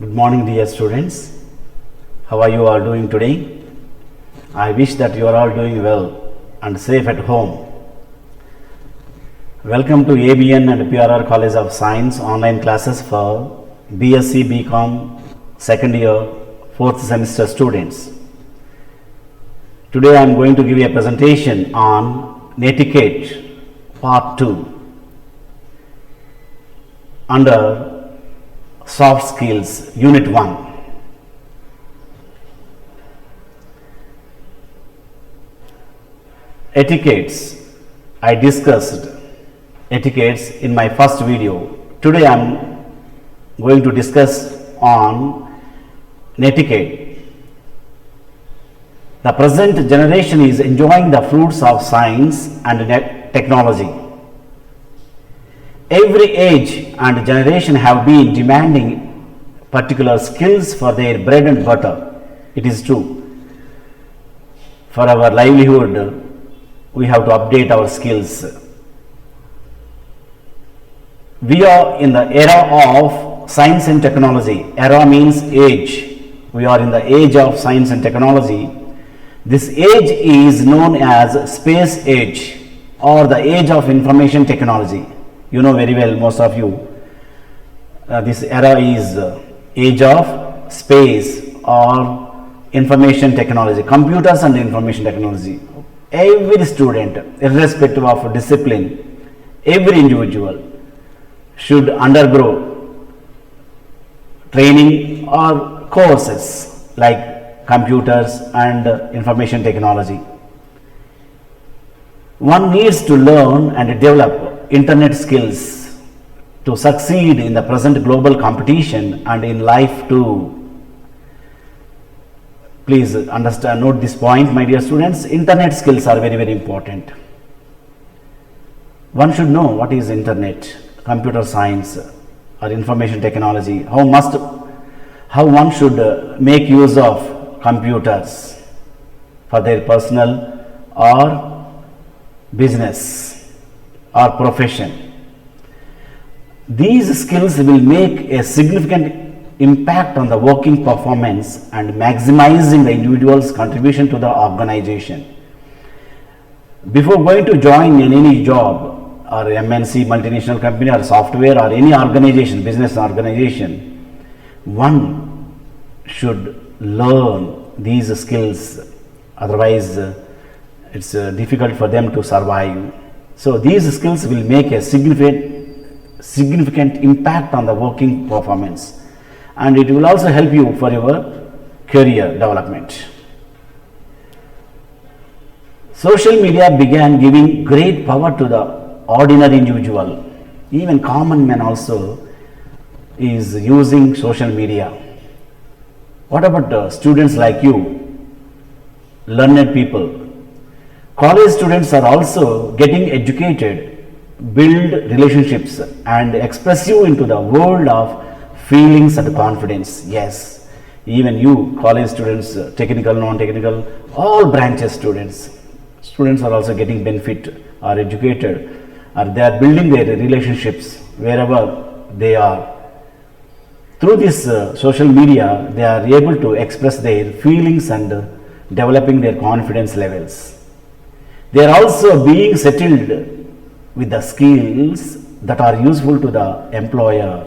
Good morning, dear students. How are you all doing today? I wish that you are all doing well and safe at home. Welcome to ABN and PRR College of Science online classes for BSc BCom second year 4th semester students. Today I am going to give you a presentation on Netiquette Part 2 under Soft Skills Unit 1. Etiquettes. I discussed etiquettes in my first video. Today I am going to discuss on netiquette. The present generation is enjoying the fruits of science and technology. Every age and generation have been demanding particular skills for their bread and butter. It is true. For our livelihood, we have to update our skills. We are in the era of science and technology. Era means age. We are in the age of science and technology. This age is known as space age or the age of information technology. You know very well, most of you, this era is age of space or information technology, computers and information technology. Every student, irrespective of discipline, every individual should undergo training or courses like computers and information technology. One needs to learn and develop internet skills to succeed in the present global competition and in life too. Please understand, note this point, my dear students. Internet skills are very, very important. One should know what is internet, computer science or information technology, how one should make use of computers for their personal or business or profession. These skills will make a significant impact on the working performance and maximizing the individual's contribution to the organization. Before going to join in any job or MNC, multinational company or software or any organization, business organization, one should learn these skills, otherwise it's difficult for them to survive. So these skills will make a significant impact on the working performance, and it will also help you for your career development. Social media began giving great power to the ordinary individual. Even common man also is using social media. What about students like you, learned people? College students are also getting educated, build relationships and express you into the world of feelings and confidence. Yes, even you college students, technical, non-technical, all branches students are also getting benefit, are educated, or they are building their relationships wherever they are. Through this social media, they are able to express their feelings and developing their confidence levels. They are also being settled with the skills that are useful to the employer.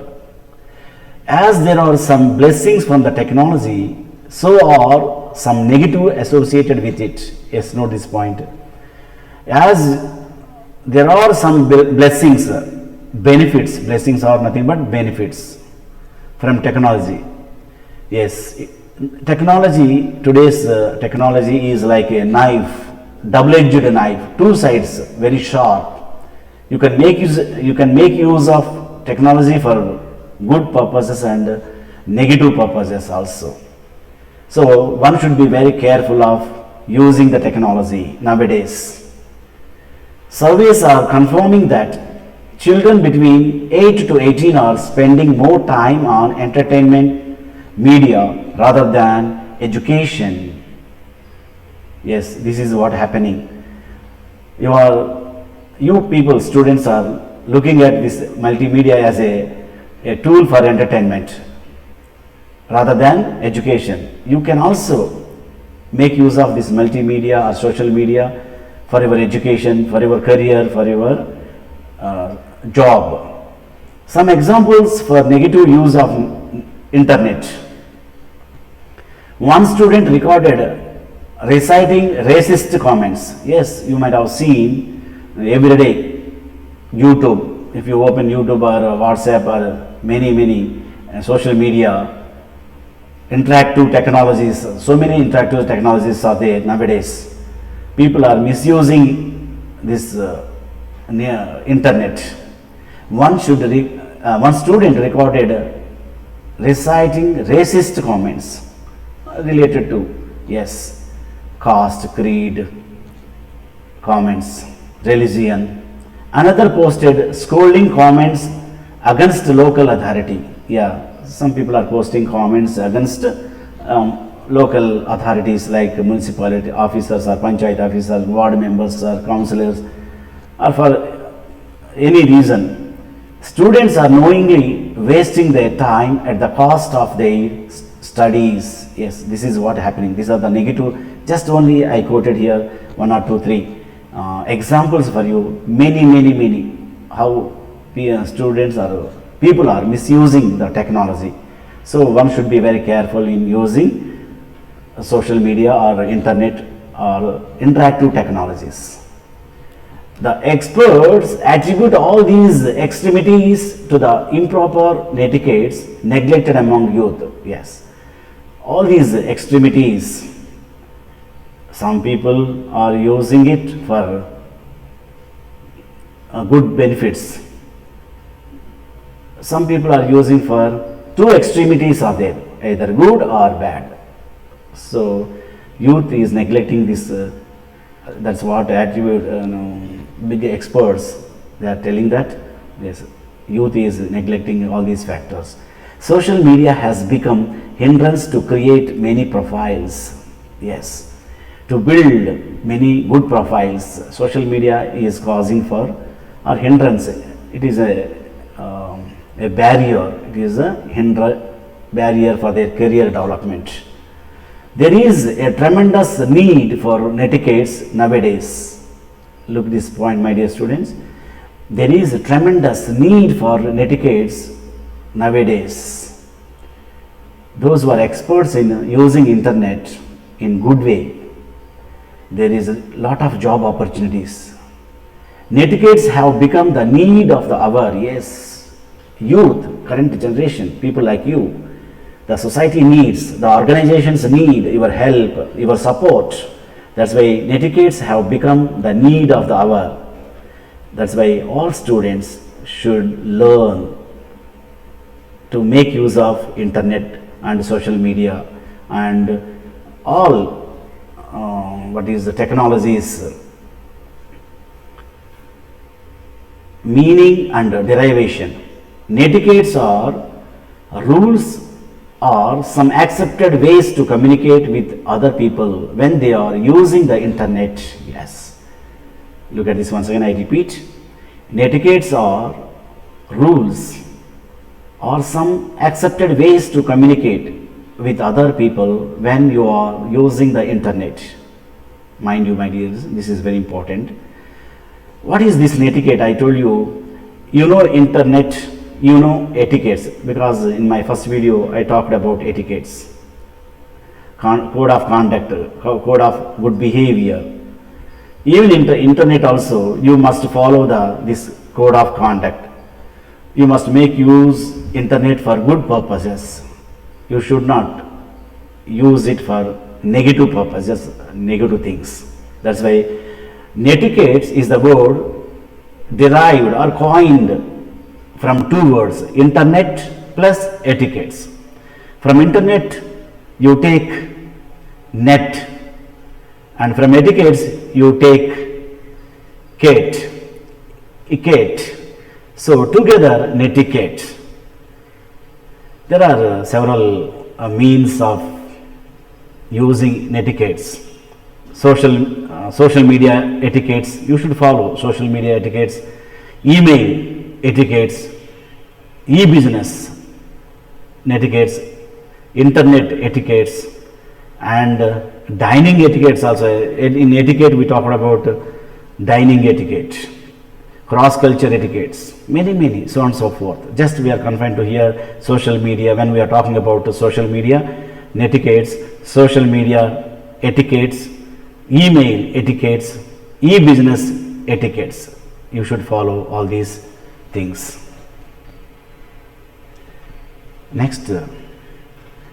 As there are some blessings from the technology, so are some negative associated with it. Yes, note this point. As there are some blessings, benefits, blessings are nothing but benefits from technology. Yes, technology, today's technology is like a knife, double-edged knife, two sides, very sharp. You can make use of technology for good purposes and negative purposes also. So one should be very careful of using the technology nowadays. Surveys are confirming that children between 8 to 18 are spending more time on entertainment media rather than education. Yes, this is what happening. You people, students are looking at this multimedia as a tool for entertainment. rather than education. You can also make use of this multimedia or social media for your education, for your career, for your job. Some examples for negative use of internet. One student recorded reciting racist comments. Yes, you might have seen every day YouTube. If you open YouTube or WhatsApp or many social media, interactive technologies, so many interactive technologies are there nowadays. People are misusing this internet. One student recorded reciting racist comments related to, yes, caste, creed, comments, religion. Another posted scolding comments against local authority. Yeah, some people are posting comments against local authorities like municipality officers or panchayat officers, ward members or councillors, or for any reason. Students are knowingly wasting their time at the cost of their studies. Yes, this is what happening. These are the negative. Just only I quoted here one or two, three examples for you. Many. How students or people are misusing the technology. So one should be very careful in using social media or internet or interactive technologies. The experts attribute all these extremities to the improper etiquettes neglected among youth. Yes, all these extremities, some people are using it for good benefits. Some people are using for two extremities are there, either good or bad. So youth is neglecting this. That's what attribute big experts, they are telling that yes, youth is neglecting all these factors. Social media has become hindrance to create many profiles. Yes, to build many good profiles, social media is causing for or hindrance. It is a barrier. It is a barrier for their career development. There is a tremendous need for netiquettes nowadays. Look this point, my dear students. There is a tremendous need for netiquettes nowadays. Those who are experts in using internet in good way, there is a lot of job opportunities. Netiquettes have become the need of the hour. Yes, youth, current generation, people like you, the society needs, the organizations need your help, your support. That's why netiquettes have become the need of the hour. That's why all students should learn to make use of internet and social media and all what is the technologies, meaning and derivation. Netiquettes are rules or some accepted ways to communicate with other people when they are using the internet. Yes, look at this once again, I repeat. Netiquettes are rules or some accepted ways to communicate with other people when you are using the internet. Mind you, my dears, this is very important. What is this netiquette? I told you, you know internet, you know etiquettes, because in my first video I talked about etiquettes, code of conduct, code of good behavior. Even in the internet also you must follow this code of conduct. You must make use internet for good purposes. You should not use it for negative purposes, negative things. That's why netiquette is the word derived or coined from two words, internet plus etiquettes. From internet you take net, and from etiquettes you take etiquette. So together netiquette. There are several means of using netiquettes. Social media etiquettes, you should follow social media etiquettes, email etiquettes, e-business etiquettes, internet etiquettes, and dining etiquettes also. In etiquette, we talked about dining etiquette, cross culture etiquettes, many, so on and so forth. Just we are confined to here social media. When we are talking about social media etiquettes, social media etiquettes, email etiquettes, e-business etiquettes, you should follow all these things. Next,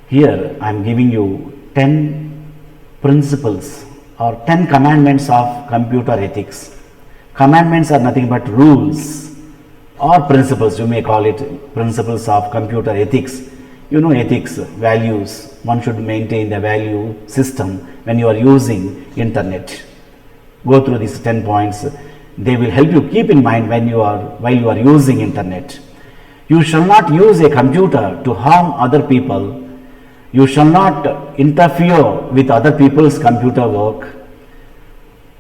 here I am giving you 10 principles or 10 commandments of computer ethics. Commandments are nothing but rules or principles, you may call it principles of computer ethics. You know, ethics, values, one should maintain the value system when you are using internet. Go through these 10 points. They will help you keep in mind while you are using internet. You shall not use a computer to harm other people. You shall not interfere with other people's computer work.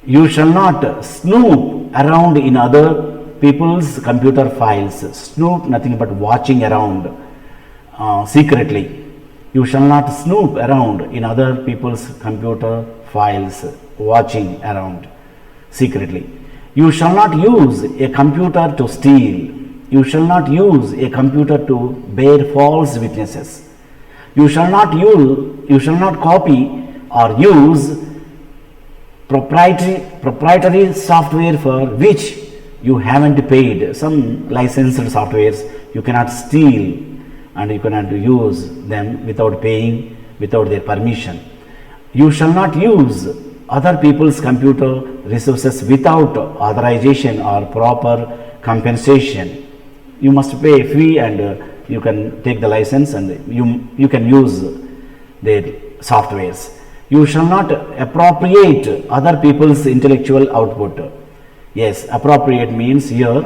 You shall not snoop around in other people's computer files. Snoop, nothing but watching around secretly. You shall not snoop around in other people's computer files, watching around secretly. You shall not use a computer to steal. You shall not use a computer to bear false witnesses. You shall not copy or use proprietary software for which you haven't paid. Some licensed softwares you cannot steal and you cannot use them without paying, without their permission. You shall not use other people's computer resources without authorization or proper compensation. You must pay a fee and you can take the license and you can use their softwares. You shall not appropriate other people's intellectual output. Yes, appropriate means here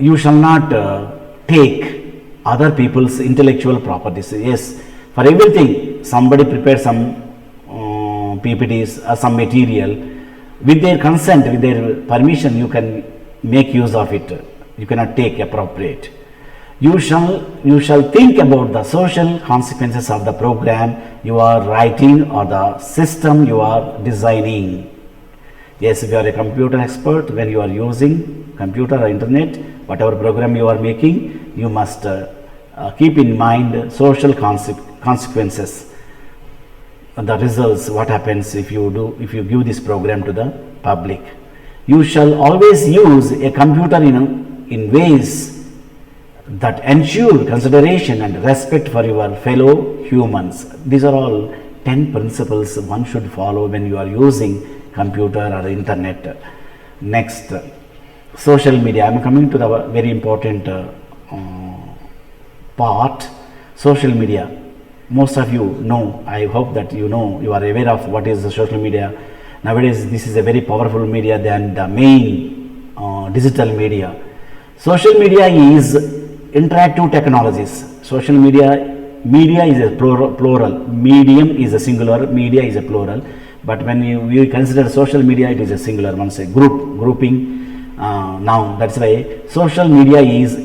you shall not take other people's intellectual properties. Yes, for everything somebody prepared some PPTs or some material. With their consent, with their permission, you can make use of it. You cannot take appropriate. You shall think about the social consequences of the program you are writing or the system you are designing. Yes, if you are a computer expert, when you are using computer or internet, whatever program you are making, you must keep in mind social consequences, the results, what happens if you give this program to the public. You shall always use a computer in ways that ensure consideration and respect for your fellow humans. These are all 10 principles one should follow when you are using computer or internet. Next, social media. I am coming to the very important part. Social media. Most of you know, I hope that you know, you are aware of what is the social media. Nowadays, this is a very powerful media than the main digital media. Social media is interactive technologies. Social media is a plural, medium is a singular, media is a plural. But when we consider social media, it is a singular, once a grouping noun. That's why social media is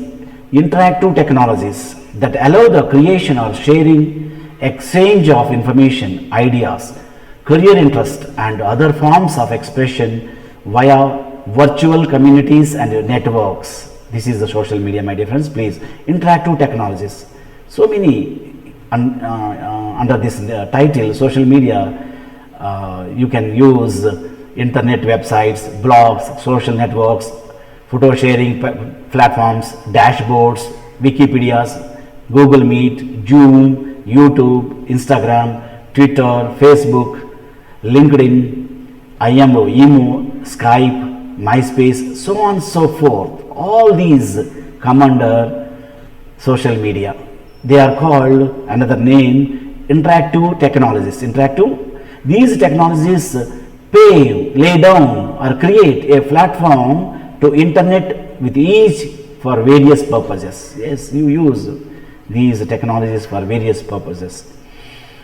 interactive technologies that allow the creation or sharing, exchange of information, ideas, career interest and other forms of expression via virtual communities and networks. This is the social media, my dear friends. Please, interactive technologies. So many under this title, social media, you can use internet websites, blogs, social networks, photo sharing platforms, dashboards, Wikipedias, Google Meet, Zoom, YouTube, Instagram, Twitter, Facebook, LinkedIn, IMO, Skype, MySpace, so on and so forth. All these come under social media. They are called another name interactive technologies. These technologies lay down or create a platform to internet with each for various purposes. Yes, you use these technologies for various purposes.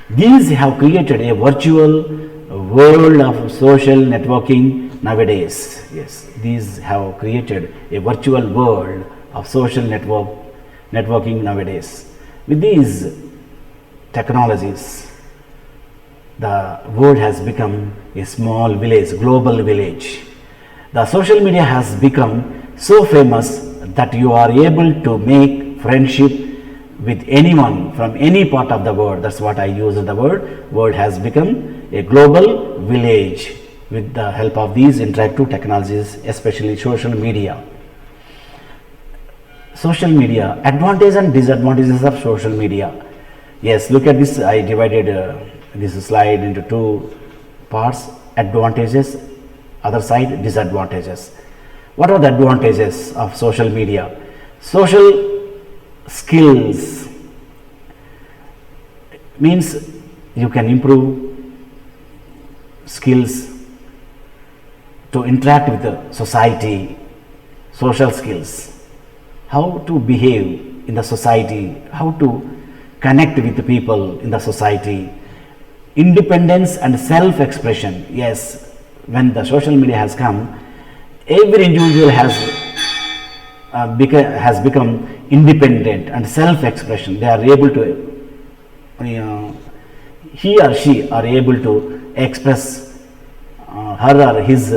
These have created a virtual world of social networking nowadays. Yes, these have created a virtual world of social networking nowadays. With these technologies, the world has become a small village, global village. The social media has become so famous that you are able to make friendship with anyone from any part of the world. That's what I use the word. World has become a global village with the help of these interactive technologies, especially social media. Social media, advantages and disadvantages of social media. Yes, look at this. I divided this slide into two parts: advantages, other side disadvantages. What are the advantages of social media? Social skills means you can improve skills to interact with the society, social skills, how to behave in the society, how to connect with the people in the society, independence and self-expression. Yes, when the social media has come, every individual has become independent and self-expression. They are able to, he or she are able to express her or his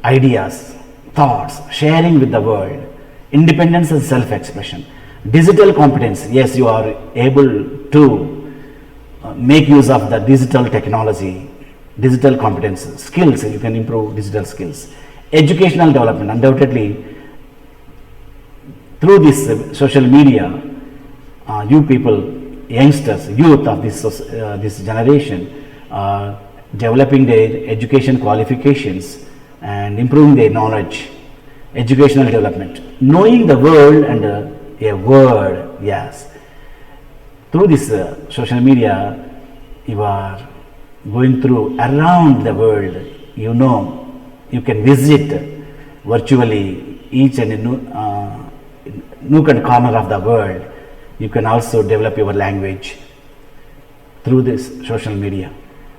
ideas, thoughts, sharing with the world, independence and self-expression. Digital competence, yes, you are able to make use of the digital technology, digital competence, skills, you can improve digital skills. Educational development, undoubtedly, through this social media, you people, youngsters, youth of this generation are developing their education qualifications and improving their knowledge. Educational development, knowing the world and a word. Yes, through this social media, you are going through around the world. You know, you can visit virtually each and nook and corner of the world. You can also develop your language through this social media.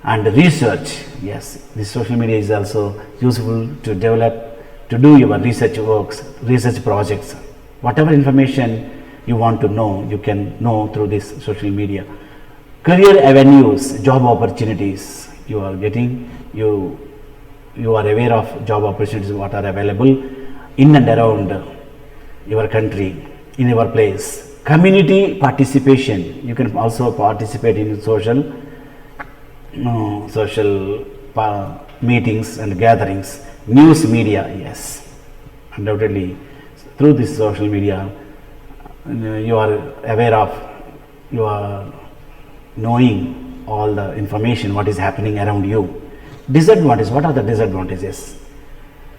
And research, yes, this social media is also useful to develop, to do your research works, research projects. Whatever information you want to know, you can know through this social media. Career avenues, job opportunities, you are getting, you are aware of job opportunities what are available in and around your country, in your place. Community participation, you can also participate in social meetings and gatherings. News media, yes, undoubtedly through this social media you are aware of, you are knowing all the information what is happening around you. Disadvantages, what are the disadvantages?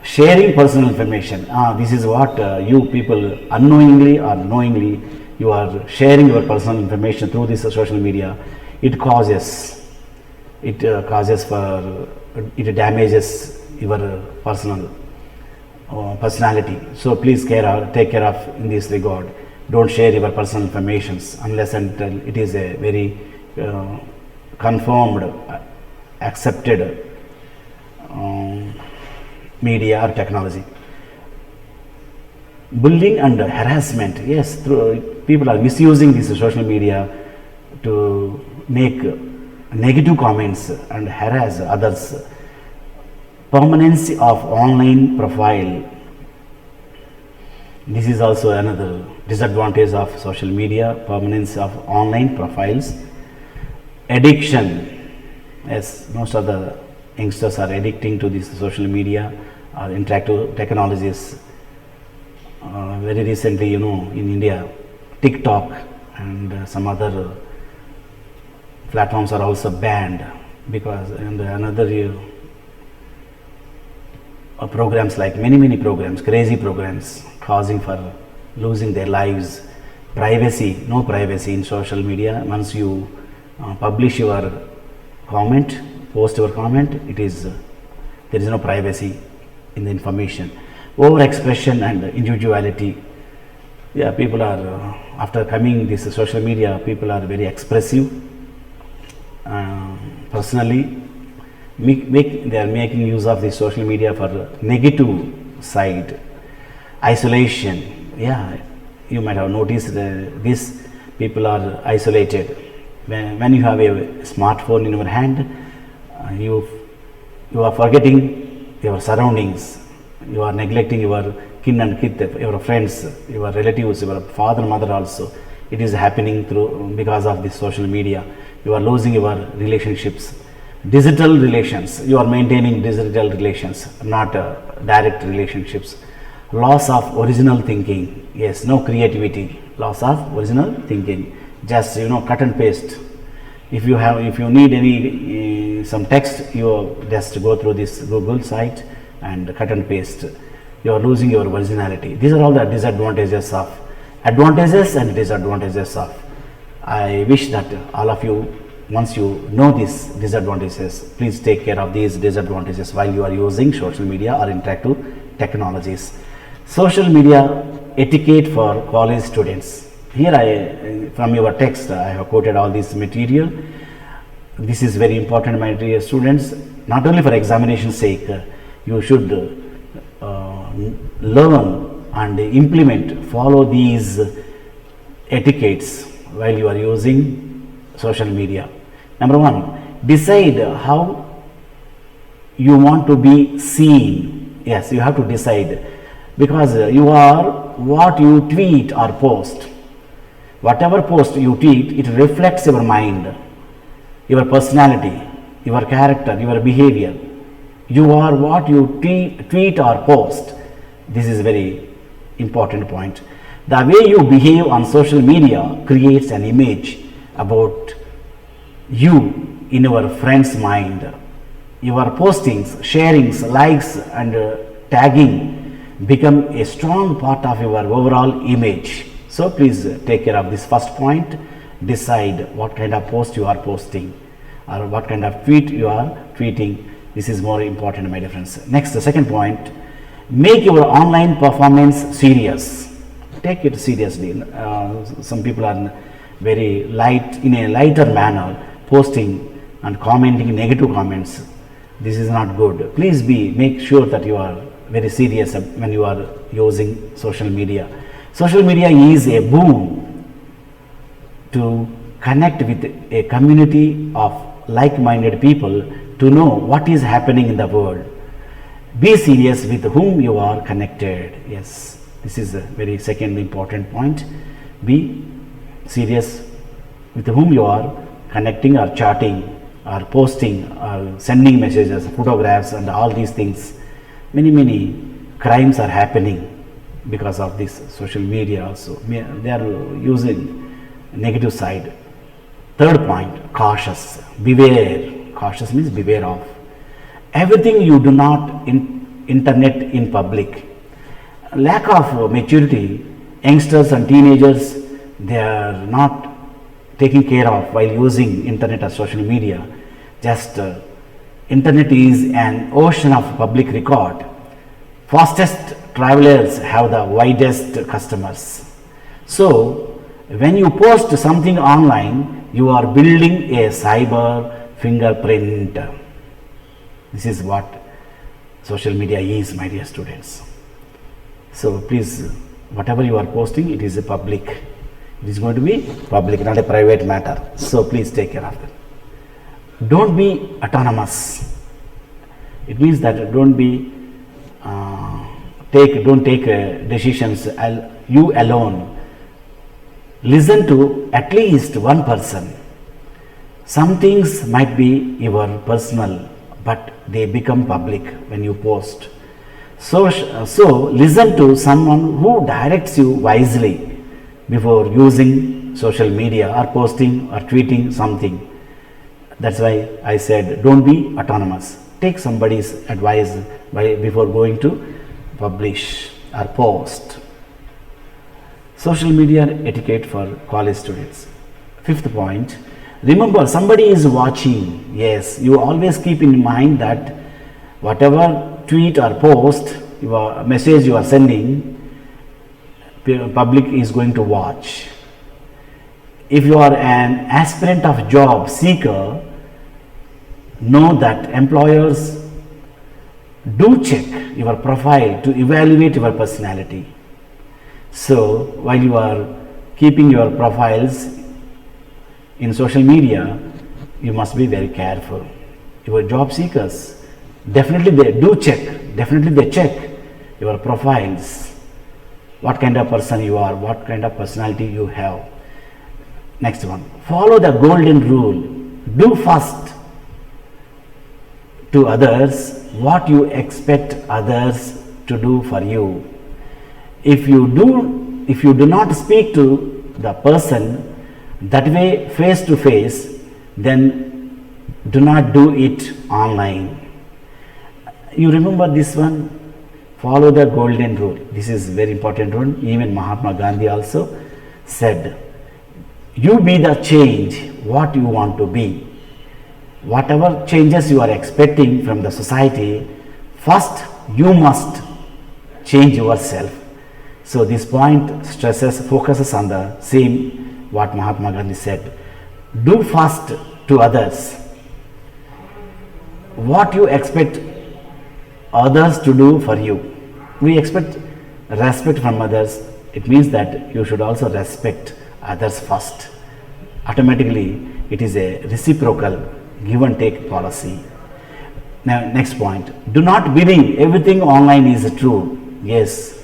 Sharing personal information, this is what you people unknowingly or knowingly you are sharing your personal information through this social media. It damages your personality. So please take care of in this regard. Don't share your personal information unless until it is a very confirmed, accepted media or technology. Bullying and harassment, yes, people are misusing this social media to make negative comments and harass others. Permanency of online profile, this is also another disadvantage of social media. Permanence of online profiles. Addiction, yes, most of the youngsters are addicting to this social media or interactive technologies. Very recently, in India, TikTok and some other platforms are also banned because another programs like many programs, crazy programs, causing for losing their lives. Privacy, no privacy in social media. Once you publish your comment, post your comment, there is no privacy in the information. Overexpression and individuality. Yeah, people are after coming this social media, people are very expressive. Personally, they are making use of the social media for negative side. Isolation, yeah, you might have noticed this. people are isolated. When you have a smartphone in your hand, you are forgetting your surroundings. You are neglecting your kin and kith, your friends, your relatives, your father, mother also. It is happening through because of this social media. You are losing your relationships, digital relations. You are maintaining digital relations, not direct relationships. Loss of original thinking. Yes, no creativity. Loss of original thinking. Just cut and paste. If you need any some text, you just go through this Google site and cut and paste. You are losing your originality. These are all the disadvantages of advantages and disadvantages of. I wish that all of you, once you know these disadvantages, please take care of these disadvantages while you are using social media or interactive technologies. Social media etiquette for college students. Here from your text, I have quoted all this material. This is very important, my dear students. Not only for examination sake, you should learn and implement, follow these etiquettes while you are using social media. Number one, decide how you want to be seen. Yes, you have to decide, because you are what you tweet or post. Whatever post you tweet, it reflects your mind, your personality, your character, your behavior. You are what you tweet or post. This is very important point. The way you behave on social media creates an image about you in your friend's mind. Your postings, sharings, likes and tagging become a strong part of your overall image. So please take care of this first point. Decide what kind of post you are posting or what kind of tweet you are tweeting. This is more important, my dear friends. Next, the second point, make your online performance serious. Take it seriously. Some people are very light, in a lighter manner, posting and commenting negative comments. This is not good. Please make sure that you are very serious when you are using social media. Social media is a boon to connect with a community of like-minded people to know what is happening in the world. Be serious with whom you are connected. Yes, this is a very second important point. Be serious with whom you are connecting or chatting or posting or sending messages, photographs and all these things. Many crimes are happening because of this social media also. They are using negative side. Third point, cautious. Beware. Cautious means beware of. Everything you do not internet in public. Lack of maturity, youngsters and teenagers, they are not taking care of while using internet or social media. Just internet is an ocean of public record. Fastest travelers have the widest customers. So when you post something online, you are building a cyber fingerprint. This is what social media is, my dear students. So please, whatever you are posting, it is a public. It is going to be public, not a private matter. So please take care of that. Don't be autonomous. It means that don't take decisions you alone. Listen to at least one person. Some things might be your personal, but they become public when you post. So listen to someone who directs you wisely before using social media or posting or tweeting something. That's why I said don't be autonomous. Take somebody's advice before going to publish or post. Social media etiquette for college students. Fifth point, remember somebody is watching. Yes, you always keep in mind that whatever tweet or post, your message you are sending, public is going to watch. If you are an aspirant of job seeker, know that employers do check your profile to evaluate your personality. So while you are keeping your profiles in social media, you must be very careful. Your job seekers, definitely they check your profiles, what kind of person you are, what kind of personality you have. Next one, follow the golden rule. Do first to others what you expect others to do for you. If you do not speak to the person that way face to face, then do not do it online. You remember this one? Follow the golden rule. This is very important one. Even Mahatma Gandhi also said, you be the change what you want to be. Whatever changes you are expecting from the society, first you must change yourself. So this point focuses on the same what Mahatma Gandhi said. Do first to others what you expect others to do for you. We expect respect from others. It means that you should also respect others first. Automatically, it is a reciprocal give and take policy. Now, next point. Do not believe everything online is true. Yes,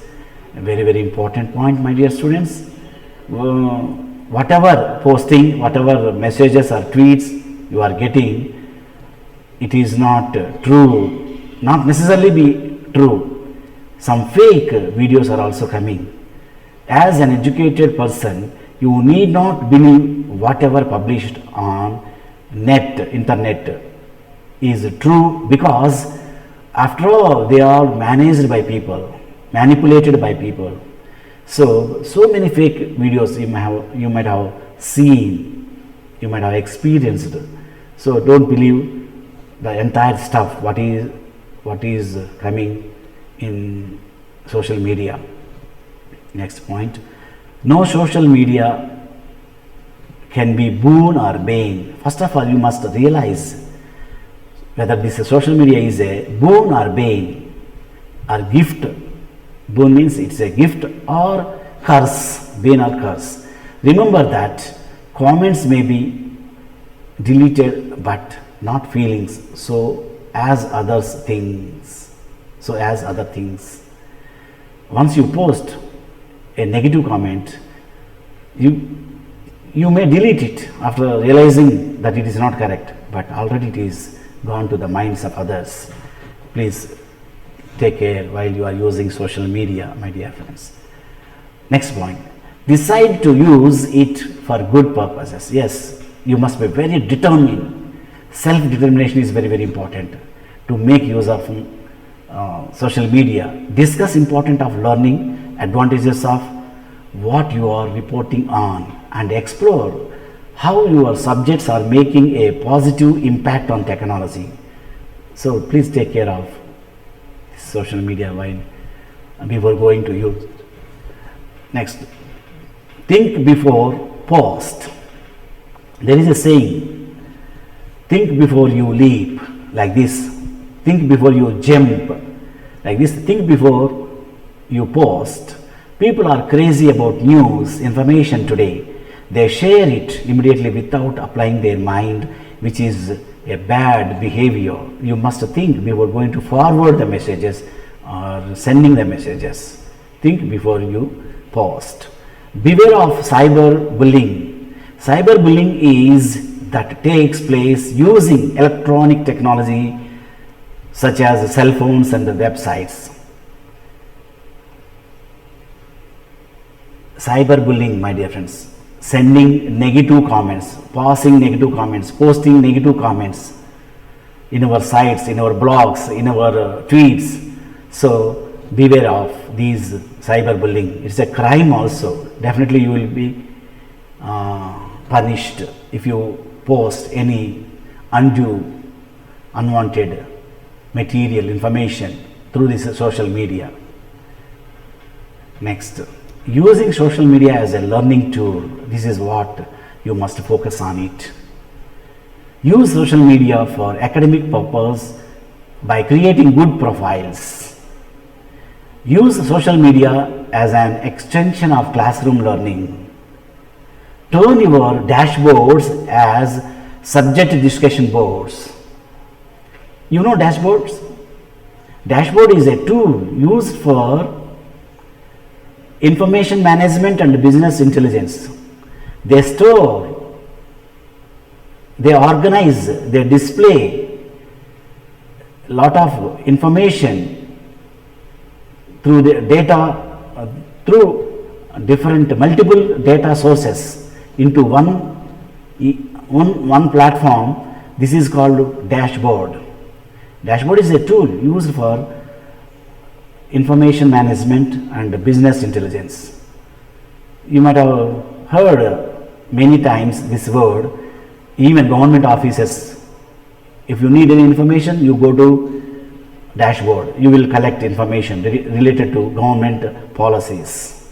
a very, very important point, my dear students. Whatever posting, whatever messages or tweets you are getting, it is not true, not necessarily be true. Some fake videos are also coming. As an educated person, you need not believe whatever published on internet is true, because after all they are managed by people, manipulated by people. So many fake videos you might have seen, you might have experienced. So don't believe the entire stuff what is coming in social media. Next point. No social media can be boon or bane. First of all, you must realize whether this social media is a boon or bane or gift. Boon means it's a gift, or curse, bane or curse. Remember that comments may be deleted but not feelings, so as other things. Once you post a negative comment, you may delete it after realizing that it is not correct, but already it is gone to the minds of others. Please take care while you are using social media, my dear friends. Next point. Decide to use it for good purposes. Yes, you must be very determined. Self-determination is very, very important to make use of social media. Discuss importance of learning, advantages of what you are reporting on, and explore how your subjects are making a positive impact on technology. So please take care of social media while before going to use. Next, think before post. There is a saying, think before you leap, like this. Think before you jump, like this. Think before you post. People are crazy about news, information today. They share it immediately without applying their mind, which is a bad behavior. You must think before going to forward the messages or sending the messages. Think before you post. Beware of cyberbullying. Cyberbullying is that takes place using electronic technology such as cell phones and the websites. Cyberbullying, my dear friends, sending negative comments, passing negative comments, posting negative comments in our sites, in our blogs, in our tweets. So beware of these cyberbullying. It's a crime also. Definitely you will be punished if you post any undue, unwanted material, information through this social media. Next, using social media as a learning tool. This is what you must focus on it. Use social media for academic purpose by creating good profiles. Use social media as an extension of classroom learning. Turn your dashboards as subject discussion boards. You know dashboards? Dashboard is a tool used for information management and business intelligence. They store, they organize, they display lot of information through the data, through different multiple data sources into one platform. This is called dashboard. Dashboard is a tool used for information management and business intelligence. You might have heard many times this word, even government offices. If you need any information, you go to dashboard. You will collect information related to government policies.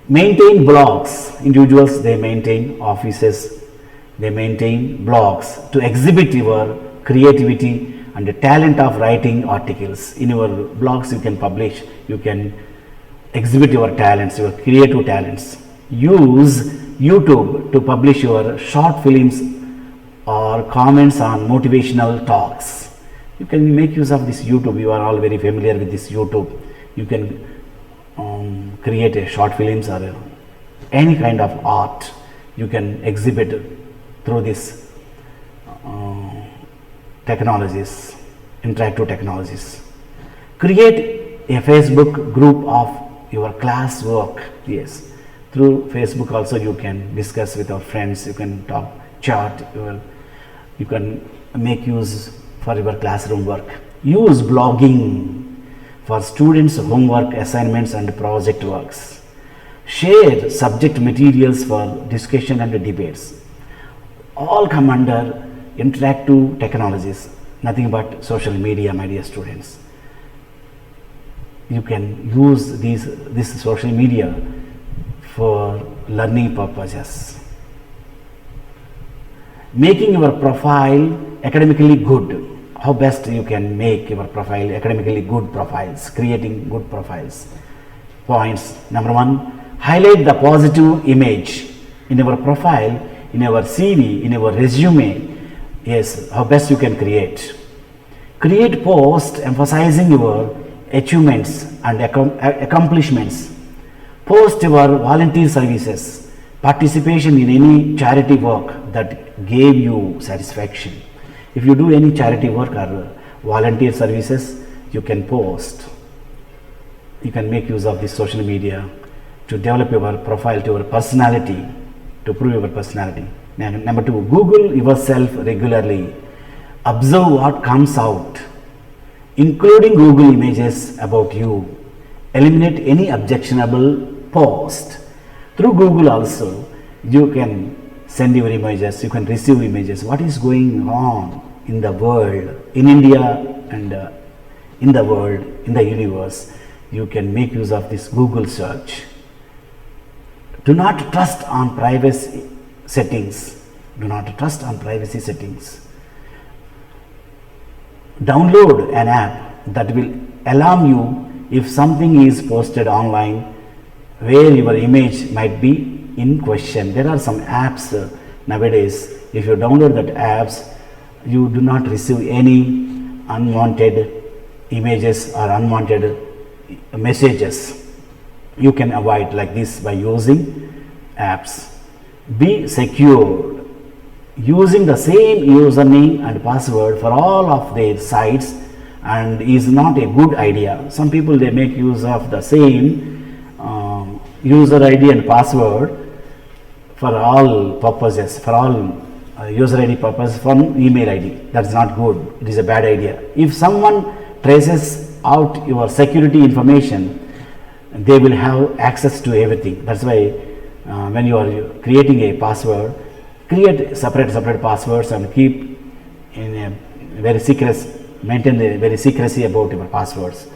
Maintain blogs. Individuals, they maintain offices, they maintain blogs to exhibit your creativity and the talent of writing articles. In your blogs you can publish, you can exhibit your talents, your creative talents. Use YouTube to publish your short films or comments on motivational talks. You can make use of this YouTube. You are all very familiar with this YouTube. You can create a short films or any kind of art. You can exhibit through this technologies, interactive technologies. Create a Facebook group of your class work. Yes, through Facebook also you can discuss with your friends, you can talk, chat, you can make use for your classroom work. Use blogging for students' homework, assignments and project works. Share subject materials for discussion and debates. All come under interactive technologies, nothing but social media, my dear students. You can use this social media for learning purposes. Making your profile academically good. How best you can make your profile academically good profiles, creating good profiles. Points. Number one, highlight the positive image in your profile, in your CV, in your resume. Yes, how best you can create. Create posts emphasizing your achievements and accomplishments. Post your volunteer services, participation in any charity work that gave you satisfaction. If you do any charity work or volunteer services, you can post. You can make use of this social media to develop your profile, to your personality, to prove your personality. Number two, Google yourself regularly. Observe what comes out, including Google images about you. Eliminate any objectionable post. Through Google also, you can send your images, you can receive images. What is going on in the world, in India and in the world, in the universe? You can make use of this Google search. Do not trust on privacy settings. Do not trust on privacy settings. Download an app that will alarm you if something is posted online where your image might be in question. There are some apps nowadays. If you download that apps, you do not receive any unwanted images or unwanted messages. You can avoid like this by using apps. Be secure. Using the same username and password for all of their sites and is not a good idea. Some people, they make use of the same user ID and password for all purposes, for all user ID purpose from email ID. That's not good. It is a bad idea. If someone traces out your security information, they will have access to everything. That's why when you are creating a password, create separate passwords and keep in a very secret, maintain the very secrecy about your passwords.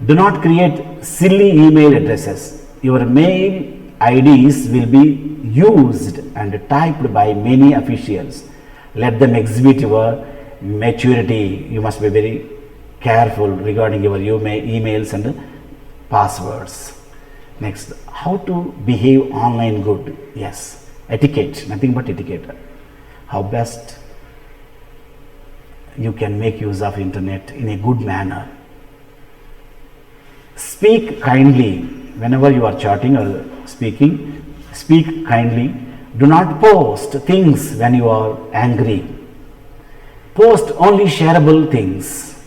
Do not create silly email addresses. Your mail IDs will be used and typed by many officials. Let them exhibit your maturity. You must be very careful regarding your emails and passwords. Next, how to behave online good. Yes, etiquette, nothing but etiquette. How best you can make use of internet in a good manner. Speak kindly whenever you are chatting or speaking. Speak kindly. Do not post things when you are angry. Post only shareable things.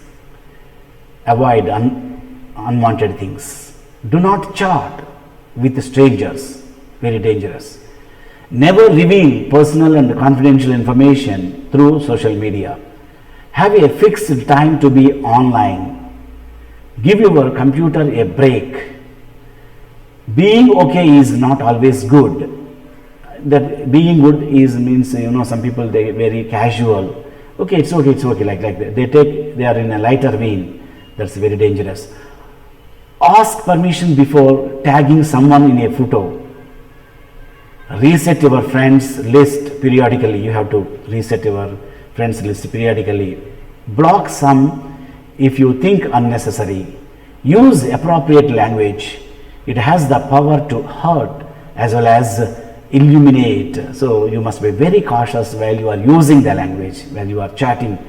Avoid unwanted things. Do not chat with strangers. Very dangerous. Never reveal personal and confidential information through social media. Have a fixed time to be online. Give your computer a break. Being okay is not always good. That being good is means, some people, they very casual. Okay, it's okay, like that. They are in a lighter vein. That's very dangerous. Ask permission before tagging someone in a photo. Reset your friends list periodically. You have to reset your friends list periodically. Block some if you think unnecessary. Use appropriate language. It has the power to hurt as well as illuminate. So you must be very cautious while you are using the language, while you are chatting.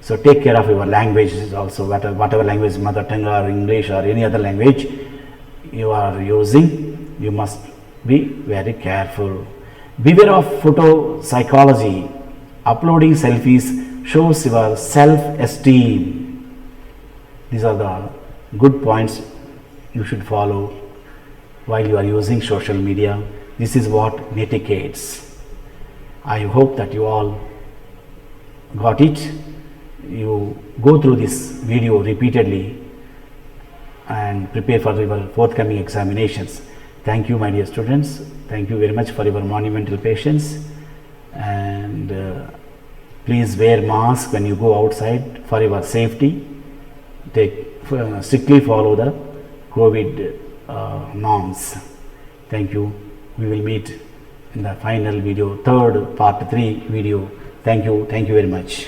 So take care of your language also, whatever language, mother tongue or English or any other language you are using, you must be very careful. Beware of photo psychology. Uploading selfies shows your self-esteem. These are the good points you should follow while you are using social media. This is what etiquettes. I hope that you all got it. You go through this video repeatedly and prepare for your forthcoming examinations. Thank you, my dear students. Thank you very much for your monumental patience, and please wear mask when you go outside for your safety. Strictly follow the COVID norms. Thank you. We will meet in the final video, third part 3 video. Thank you very much.